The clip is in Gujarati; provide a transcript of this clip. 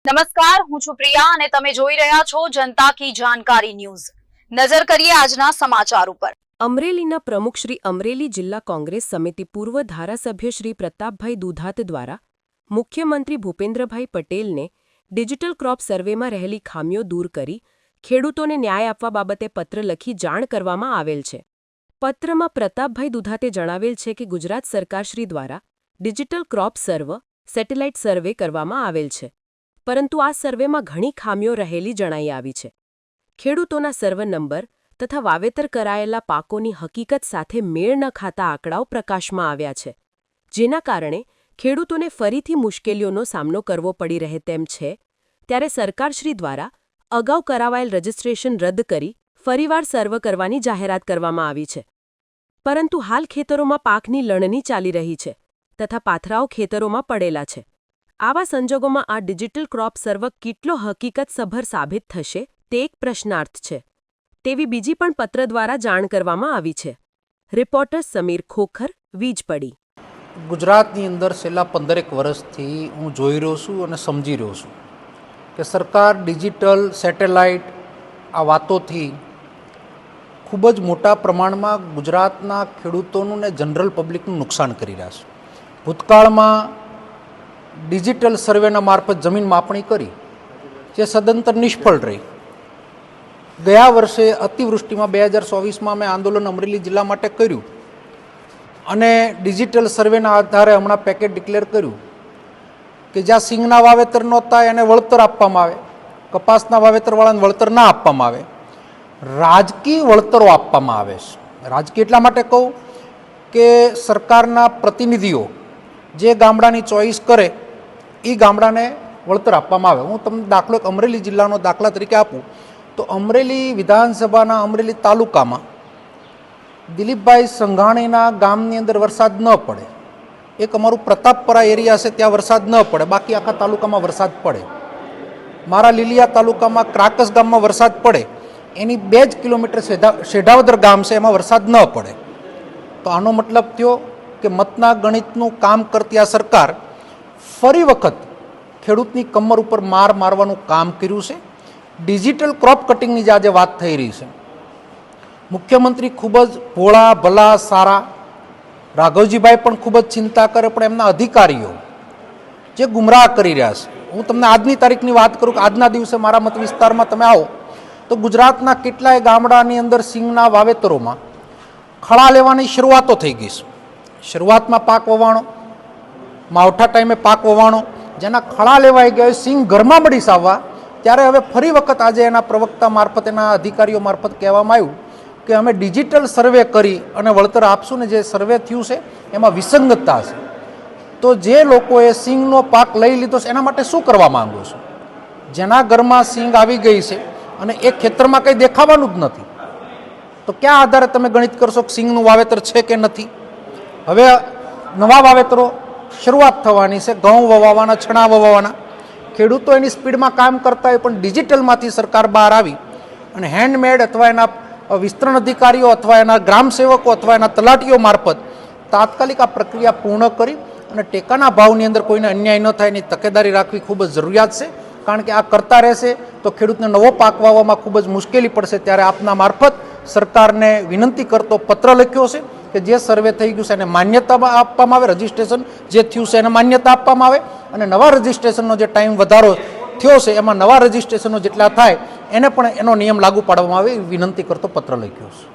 નમસ્કાર, હું છું પ્રિયા અને તમે જોઈ રહ્યા છો જનતા કી જાણકારી ન્યૂઝ। નજર કરીએ આજના સમાચાર ઉપર। અમરેલીના પ્રમુખ શ્રી અમરેલી જિલ્લા કોંગ્રેસ સમિતિ પૂર્વ ધારાસભ્ય શ્રી પ્રતાપભાઈ દુધાત દ્વારા મુખ્યમંત્રી ભૂપેન્દ્રભાઈ પટેલને ડિજિટલ ક્રોપ સર્વેમાં રહેલી ખામીઓ દૂર કરી ખેડૂતોને ન્યાય આપવા બાબતે પત્ર લખી જાણ કરવામાં આવેલ છે। પત્રમાં પ્રતાપભાઈ દુધાતે જણાવેલ છે કે ગુજરાત સરકારશ્રી દ્વારા ડિજિટલ ક્રોપ સર્વે સેટેલાઇટ સર્વે કરવામાં આવેલ છે, પરંતુ આ સર્વેમાં ઘણી ખામીઓ રહેલી જણાઈ આવી છે। ખેડૂતોના સર્વે નંબર તથા વાવેતર કરાયેલા પાકોની હકીકત સાથે મેળ ન ખાતા આંકડાઓ પ્રકાશમાં આવ્યા છે, જેના કારણે ખેડૂતોને ફરીથી મુશ્કેલીઓનો સામનો કરવો પડી રહે તેમ છે। ત્યારે સરકારશ્રી દ્વારા અગાઉ કરાવાયેલ રજિસ્ટ્રેશન રદ કરી ફરીવાર સર્વે કરવાની જાહેરાત કરવામાં આવી છે, પરંતુ હાલ ખેતરોમાં પાકની લણણી ચાલી રહી છે તથા પાથરાઓ ખેતરોમાં પડેલા છે। આવા સંજોગોમાં આ ડિજિટલ ક્રોપ સર્વે કેટલો હકીકતસભર સાબિત થશે તે એક પ્રશ્નાર્થ છે, તેવી બીજી પણ પત્ર દ્વારા જાણ કરવામાં આવી છે। રિપોર્ટર સમીર ખોખર, વીજપડી। ગુજરાતની અંદર છેલ્લા 15 વર્ષથી હું જોઈ રહ્યો છું અને સમજી રહ્યો છું કે સરકાર ડિજિટલ સેટેલાઇટ આ વાતોથી ખૂબ જ મોટા પ્રમાણમાં ગુજરાતના ખેડૂતોનું ને જનરલ પબ્લિકનું નુકસાન કરી રહ્યા છે। ભૂતકાળમાં ડિજિટલ સર્વેના મારફત જમીન માપણી કરી જે સદંતર નિષ્ફળ રહી। ગયા વર્ષે અતિવૃષ્ટિમાં 2024માં અમે આંદોલન અમરેલી જિલ્લા માટે કર્યું અને ડિજિટલ સર્વેના આધારે હમણાં પેકેજ ડિક્લેર કર્યું કે જ્યાં સિંગના વાવેતર નહોતા એને વળતર આપવામાં આવે, કપાસના વાવેતરવાળાને વળતર ના આપવામાં આવે, રાજકીય વળતરો આપવામાં આવે છે। રાજકીય એટલા માટે કહું કે સરકારના પ્રતિનિધિઓ જે ગામડાની ચોઈસ કરે એ ગામડાને વળતર આપવામાં આવે। હું તમને દાખલો એક અમરેલી જિલ્લાનો દાખલા તરીકે આપું તો અમરેલી વિધાનસભાના અમરેલી તાલુકામાં દિલીપભાઈ સંઘાણીના ગામની અંદર વરસાદ ન પડે, એક અમારું પ્રતાપપરા એરિયા છે ત્યાં વરસાદ ન પડે, બાકી આખા તાલુકામાં વરસાદ પડે। મારા લીલિયા તાલુકામાં ક્રાકસ ગામમાં વરસાદ પડે, એની 2 જ કિલોમીટર શેઢાવદર ગામ છે એમાં વરસાદ ન પડે। તો આનો મતલબ થયો કે મતના ગણિતનું કામ કરતી આ સરકાર ફરી વખત ખેડૂતની કમર ઉપર માર મારવાનું કામ કર્યું છે। ડિજિટલ ક્રોપ કટિંગની જે આજે વાત થઈ રહી છે, મુખ્યમંત્રી ખૂબ જ ભોળા ભલા સારા, રાઘવજીભાઈ પણ ખૂબ જ ચિંતા કરે, પણ એમના અધિકારીઓ જે ગુમરાહ કરી રહ્યા છે। હું તમને આજની તારીખની વાત કરું કે આજના દિવસે મારા મત વિસ્તારમાં તમે આવો તો ગુજરાતના કેટલાય ગામડાની અંદર સિંગના વાવેતરોમાં ખળા લેવાની શરૂઆતો થઈ ગઈ છે। શરૂઆતમાં પાક વવાણો, માવઠા ટાઈમે પાક વવાણો, જેના ખળા લેવાઈ ગયા સિંગ ઘરમાં મળી આવવા, ત્યારે હવે ફરી વખત આજે એના પ્રવક્તા મારફત એના અધિકારીઓ મારફત કહેવામાં આવ્યું કે અમે ડિજિટલ સર્વે કરી અને વળતર આપશું ને જે સર્વે થયું છે એમાં વિસંગતતા છે। તો જે લોકોએ સિંગનો પાક લઈ લીધો છે એના માટે શું કરવા માંગો છો? જેના ઘરમાં સિંગ આવી ગઈ છે અને એ ખેતરમાં કંઈ દેખાવાનું જ નથી, તો ક્યાં આધારે તમે ગણિત કરશો કે સિંગનું વાવેતર છે કે નથી? હવે નવા વાવેતરો શરૂઆત થવાની છે, ઘઉં વવાવાના, ચણા વવાવાના। ખેડૂતો એની સ્પીડમાં કામ કરતા હોય, પણ ડિજિટલમાંથી સરકાર બહાર આવી અને હેન્ડમેડ અથવા એના વિસ્તરણ અધિકારીઓ અથવા એના ગ્રામ સેવકો અથવા એના તલાટીઓ મારફત તાત્કાલિક આ પ્રક્રિયા પૂર્ણ કરી અને ટેકાના ભાવની અંદર કોઈને અન્યાય ન થાય એની તકેદારી રાખવી ખૂબ જ જરૂરિયાત છે। કારણ કે આ કરતા રહેશે તો ખેડૂતને નવો પાક વાવવામાં ખૂબ જ મુશ્કેલી પડશે। ત્યારે આપના મારફત સરકારને વિનંતી કરતો પત્ર લખ્યો છે કે જે સર્વે થઈ ગયું છે એને માન્યતા આપવામાં આવે, રજિસ્ટ્રેશન જે થયું છે એને માન્યતા આપવામાં આવે અને નવા રજિસ્ટ્રેશનનો જે ટાઈમ વધારો થયો છે એમાં નવા રજિસ્ટ્રેશનો જેટલા થાય એને પણ એનો નિયમ લાગુ પાડવામાં આવે એવી વિનંતી કરતો પત્ર લખ્યો છે।